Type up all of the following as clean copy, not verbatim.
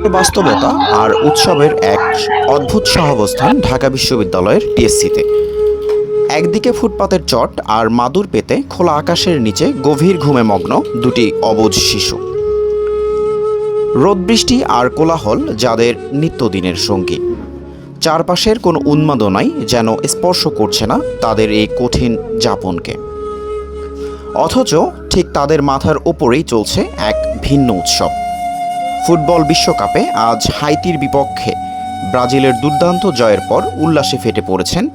বাস্তবতা আর উৎসবের এক অদ্ভুত সহাবস্থান ঢাকা বিশ্ববিদ্যালয়ের টিএসসিতে। একদিকে ফুটপাতের চট আর মাদুর পেতে খোলা আকাশের নিচে গভীর ঘুমে মগ্ন দুটি অবুঝ শিশু। রোদ বৃষ্টি আর কোলাহল যাদের নিত্যদিনের সঙ্গী। চারপাশের কোনো উন্মাদনাই যেন স্পর্শ করছে না তাদের এই কঠিন যাপনকে। অথচ ঠিক তাদের মাথার ওপরেই চলছে এক ভিন্ন উৎসব। ফুটবল বিশ্বকাপে আজ হাইতির বিপক্ষে ব্রাজিলের দুর্দান্ত জয়ের পর উল্লাসে ফেটে পড়েছেন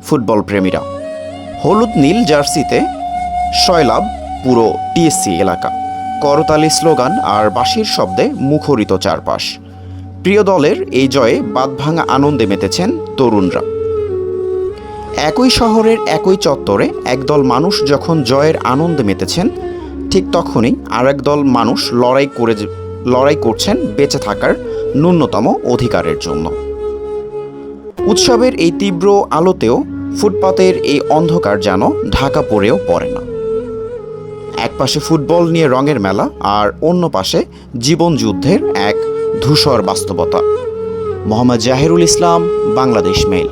ফুটবল প্রেমীরা। হলুদ নীল জার্সিতে সয়লাভ পুরো টিএসসি এলাকা। করতালি, স্লোগান আর বাঁশির শব্দে মুখরিত চারপাশ। প্রিয় দলের এই জয়ে বাঁধভাঙা আনন্দে মেতেছেন তরুণরা। একই শহরের একই চত্বরে একদল মানুষ যখন জয়ের আনন্দে মেতেছেন, ঠিক তখনই আরেক দল মানুষ লড়াই করছেন বেঁচে থাকার ন্যূনতম অধিকারের জন্য। উৎসবের এই তীব্র আলোতেও ফুটপাতের এই অন্ধকার যেন ঢাকা পড়েও পড়ে না। একপাশে ফুটবল নিয়ে রঙের মেলা, আর অন্য পাশে জীবন যুদ্ধের এক ধূসর বাস্তবতা। মোহাম্মদ জাহিরুল ইসলাম, বাংলাদেশ মেইল।